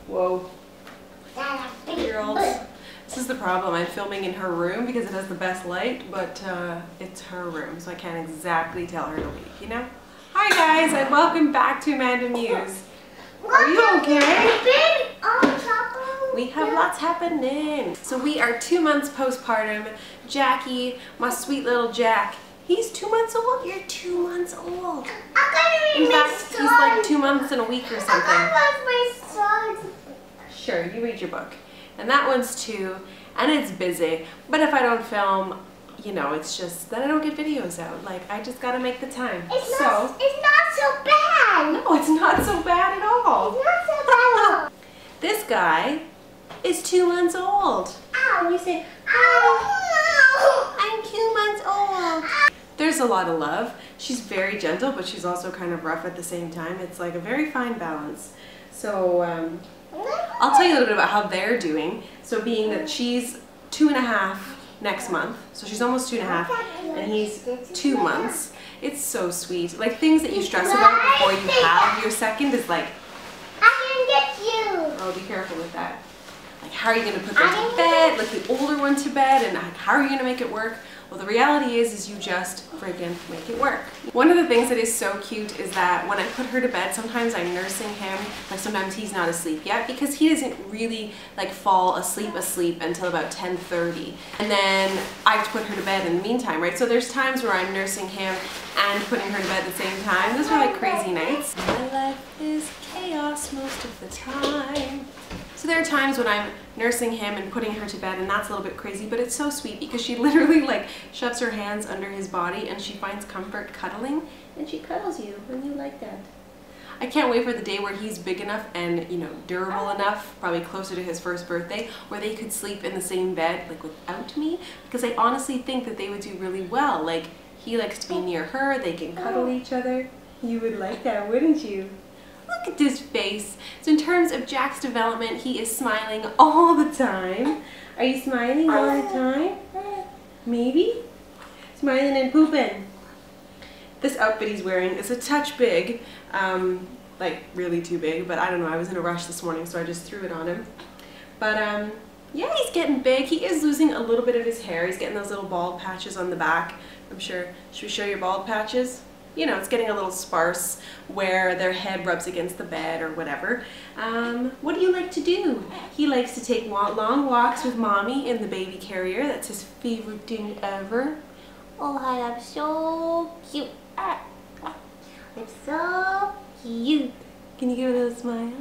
Whoa. 3-year-olds. This is the problem. I'm filming in her room because it has the best light, but it's her room, so I can't exactly tell her to leave, you know? Hi guys, and welcome back to AmandaMuse. Are you okay? We have lots happening. So we are 2 months postpartum. Jackie, my sweet little Jack, he's 2 months old. You're 2 months old. In fact, he's like 2 months and a week or something. Sure, you read your book. And that one's 2, and it's busy. But if I don't film, you know, it's just that I don't get videos out. Like, I just gotta make the time. It's not so bad. No, it's not so bad at all. It's not so bad at all. This guy is 2 months old. Ow. And you say, Ow. I'm 2 months old. There's a lot of love. She's very gentle, but she's also kind of rough at the same time. It's like a very fine balance. So, I'll tell you a little bit about how they're doing. So being that she's 2.5 next month, so she's almost 2.5, and he's 2 months. It's so sweet. Like things that you stress about before you have your second is like, I can get you. oh, be careful with that. Like, how are you going to put them to bed? Like the older one to bed, and like, how are you going to make it work? Well, the reality is you just freaking make it work. One of the things that is so cute is that when I put her to bed, sometimes I'm nursing him, like sometimes he's not asleep yet because he doesn't really like fall asleep until about 10:30. And then I have to put her to bed in the meantime, right? So there's times where I'm nursing him and putting her to bed at the same time. Those are like crazy nights. My life is chaos most of the time. So there are times when I'm nursing him and putting her to bed, and that's a little bit crazy, but it's so sweet because she literally like shoves her hands under his body and she finds comfort cuddling, and she cuddles you, and you like that. I can't wait for the day where he's big enough and, you know, durable enough, probably closer to his first birthday, where they could sleep in the same bed like without me, because I honestly think that they would do really well. Like, he likes to be near her, they can cuddle each other. You would like that, wouldn't you? Look at this face. So in terms of Jack's development, he is smiling all the time. Are you smiling all the time? Maybe? Smiling and pooping. This outfit he's wearing is a touch big, like really too big, but I don't know, I was in a rush this morning so I just threw it on him. But yeah, he's getting big. He is losing a little bit of his hair. He's getting those little bald patches on the back. I'm sure, should we show your bald patches? You know, it's getting a little sparse where their head rubs against the bed or whatever. What do you like to do? He likes to take long walks with mommy in the baby carrier. That's his favorite thing ever. Oh, hi, I'm so cute. I'm so cute. Can you give a little smile?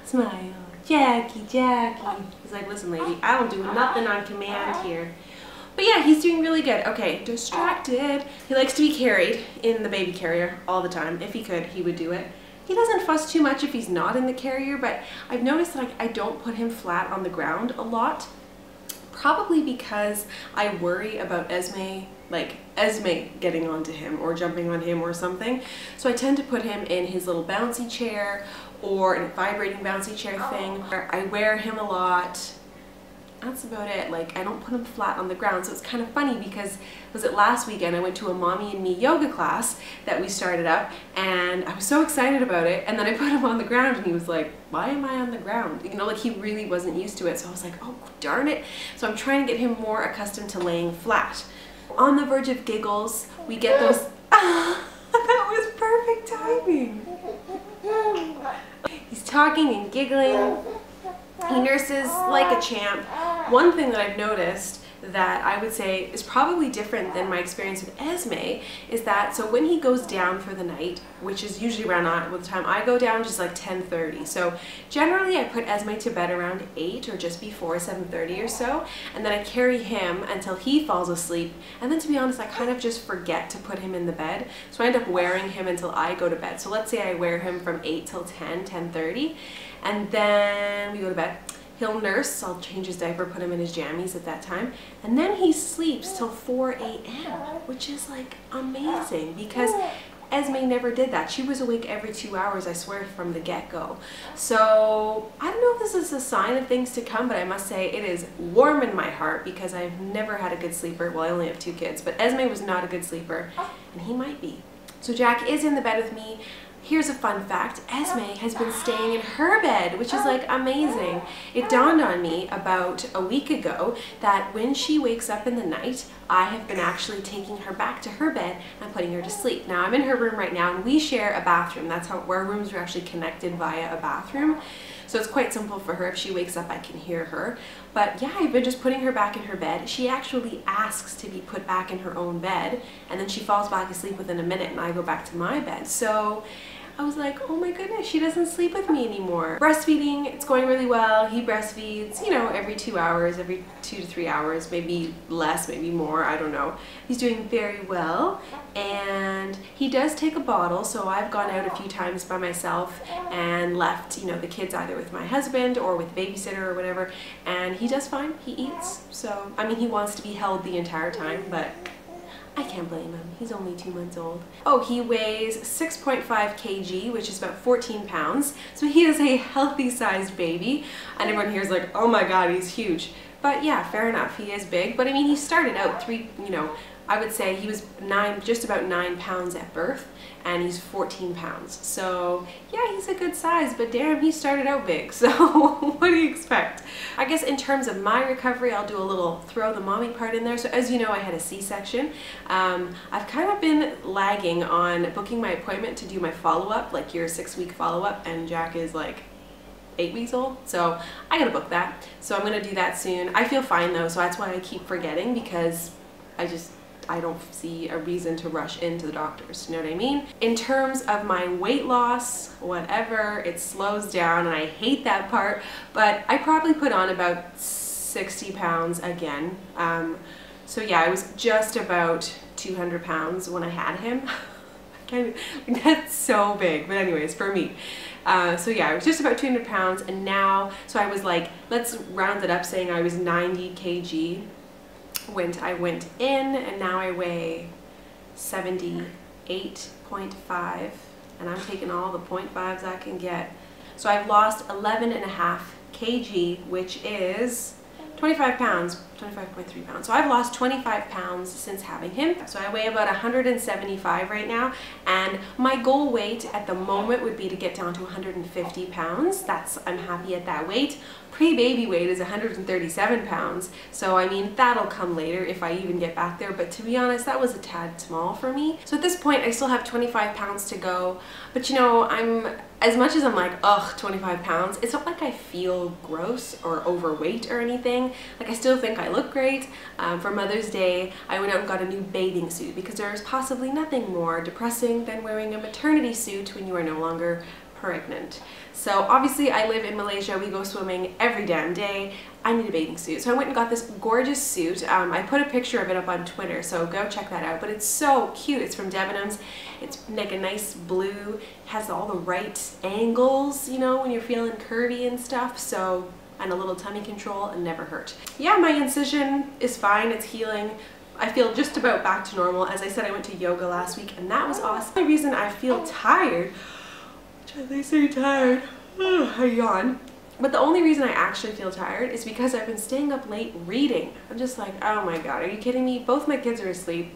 Smile. Jackie, Jackie. He's like, listen lady, I don't do nothing on command here. But yeah, he's doing really good. Okay, distracted. He likes to be carried in the baby carrier all the time. If he could, he would do it. He doesn't fuss too much if he's not in the carrier, but I've noticed that I don't put him flat on the ground a lot. Probably because I worry about Esme getting onto him or jumping on him or something. So I tend to put him in his little bouncy chair or in a vibrating bouncy chair thing. I wear him a lot. That's about it. Like, I don't put him flat on the ground. So it's kind of funny because, was it last weekend, I went to a mommy and me yoga class that we started up, and I was so excited about it, and then I put him on the ground and he was like, why am I on the ground? You know, like he really wasn't used to it. So I was like, oh darn it. So I'm trying to get him more accustomed to laying flat. On the verge of giggles, we get those, that was perfect timing. He's talking and giggling. He nurses like a champ. One thing that I've noticed that I would say is probably different than my experience with Esme is that, so when he goes down for the night, which is usually around the time I go down, just like 10:30. So generally I put Esme to bed around 8 or just before 7:30 or so, and then I carry him until he falls asleep, and then to be honest I kind of just forget to put him in the bed, so I end up wearing him until I go to bed. So let's say I wear him from 8 till 10:30, and then we go to bed. He'll nurse, I'll change his diaper, put him in his jammies at that time, and then he sleeps till 4 a.m., which is like amazing because Esme never did that. She was awake every 2 hours, I swear, from the get-go. So I don't know if this is a sign of things to come, but I must say it is warm in my heart because I've never had a good sleeper. Well, I only have 2 kids, but Esme was not a good sleeper, and he might be. So Jack is in the bed with me. Here's a fun fact, Esme has been staying in her bed, which is like amazing. It dawned on me about a week ago that when she wakes up in the night, I have been actually taking her back to her bed and putting her to sleep. Now I'm in her room right now and we share a bathroom. That's how our rooms are actually connected via a bathroom. So it's quite simple for her. If she wakes up, I can hear her. But yeah, I've been just putting her back in her bed. She actually asks to be put back in her own bed, and then she falls back asleep within a minute and I go back to my bed. So I was like, oh my goodness, she doesn't sleep with me anymore. Breastfeeding, it's going really well. He breastfeeds, you know, every 2 hours, every 2 to 3 hours, maybe less, maybe more, I don't know. He's doing very well, and he does take a bottle, so I've gone out a few times by myself and left, you know, the kids either with my husband or with a babysitter or whatever, and he does fine, he eats. So, I mean, he wants to be held the entire time, but I can't blame him. He's only 2 months old. Oh, he weighs 6.5 kg, which is about 14 pounds. So he is a healthy sized baby. And everyone here is like, oh my God, he's huge. But yeah, fair enough, he is big. But I mean, he started out I would say he was just about 9 pounds at birth, and he's 14 pounds. So yeah, he's a good size, but damn, he started out big. So what do you expect? I guess in terms of my recovery, I'll do a little throw the mommy part in there. So as you know, I had a C-section. I've kind of been lagging on booking my appointment to do my follow-up, like your 6-week follow-up, and Jack is like 8 weeks old, so I gotta book that. So I'm gonna do that soon. I feel fine though, so that's why I keep forgetting, because I don't see a reason to rush into the doctors, you know what I mean? In terms of my weight loss, whatever, it slows down, and I hate that part, but I probably put on about 60 pounds again. So yeah, I was just about 200 pounds when I had him. That's so big, but anyways, for me. So yeah, I was just about 200 pounds, and now, so I was like, let's round it up, saying I was 90 kg when I went in, and now I weigh 78.5, and I'm taking all the 0.5s I can get. So I've lost 11.5 kg, which is 25 pounds, 25.3 pounds. So I've lost 25 pounds since having him. So I weigh about 175 right now, and my goal weight at the moment would be to get down to 150 pounds. I'm happy at that weight. Pre-baby weight is 137 pounds, so I mean, that'll come later if I even get back there, but to be honest, that was a tad small for me. So at this point, I still have 25 pounds to go, but you know, as much as I'm like, ugh, 25 pounds, it's not like I feel gross or overweight or anything. Like, I still think I look great. For Mother's Day, I went out and got a new bathing suit, because there's possibly nothing more depressing than wearing a maternity suit when you are no longer pregnant. So obviously I live in Malaysia, we go swimming every damn day. I need a bathing suit. So I went and got this gorgeous suit. I put a picture of it up on Twitter, so go check that out. But it's so cute. It's from Debenhams. It's like a nice blue, has all the right angles, you know, when you're feeling curvy and stuff. So, and a little tummy control, and never hurt. Yeah, my incision is fine, it's healing. I feel just about back to normal. As I said, I went to yoga last week, and that was awesome. The reason I feel tired, as they say tired, I yawn. But the only reason I actually feel tired is because I've been staying up late reading. I'm just like, oh my God, are you kidding me? Both my kids are asleep.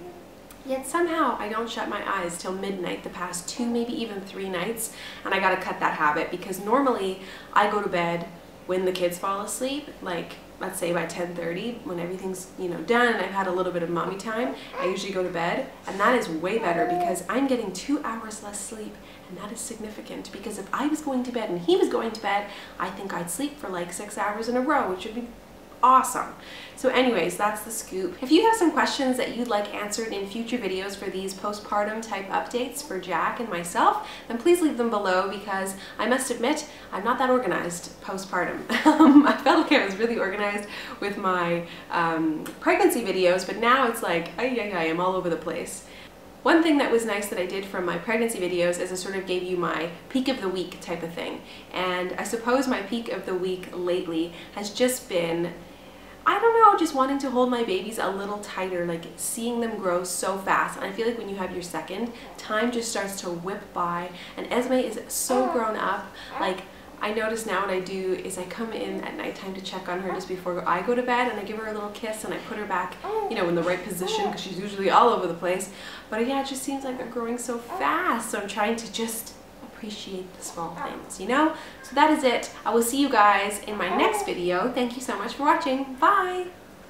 Yet somehow I don't shut my eyes till midnight the past 2, maybe even 3 nights. And I gotta cut that habit, because normally I go to bed when the kids fall asleep, like let's say by 10:30, when everything's, you know, done and I've had a little bit of mommy time, I usually go to bed, and that is way better because I'm getting 2 hours less sleep, and that is significant, because if I was going to bed and he was going to bed, I think I'd sleep for like 6 hours in a row, which would be awesome. So anyways, that's the scoop. If you have some questions that you'd like answered in future videos for these postpartum type updates for Jack and myself, then please leave them below, because I must admit, I'm not that organized postpartum. I felt like I was really organized with my pregnancy videos, but now it's like, I am all over the place. One thing that was nice that I did from my pregnancy videos is I sort of gave you my peak of the week type of thing. And I suppose my peak of the week lately has just been, I don't know, just wanting to hold my babies a little tighter, like seeing them grow so fast. And I feel like when you have your second, time just starts to whip by, and Esme is so grown up. Like, I notice now what I do is I come in at nighttime to check on her just before I go to bed, and I give her a little kiss and I put her back, you know, in the right position, because she's usually all over the place. But yeah, it just seems like they're growing so fast, so I'm trying to just appreciate the small things, you know? So that is it. I will see you guys in my next video. Thank you so much for watching. Bye!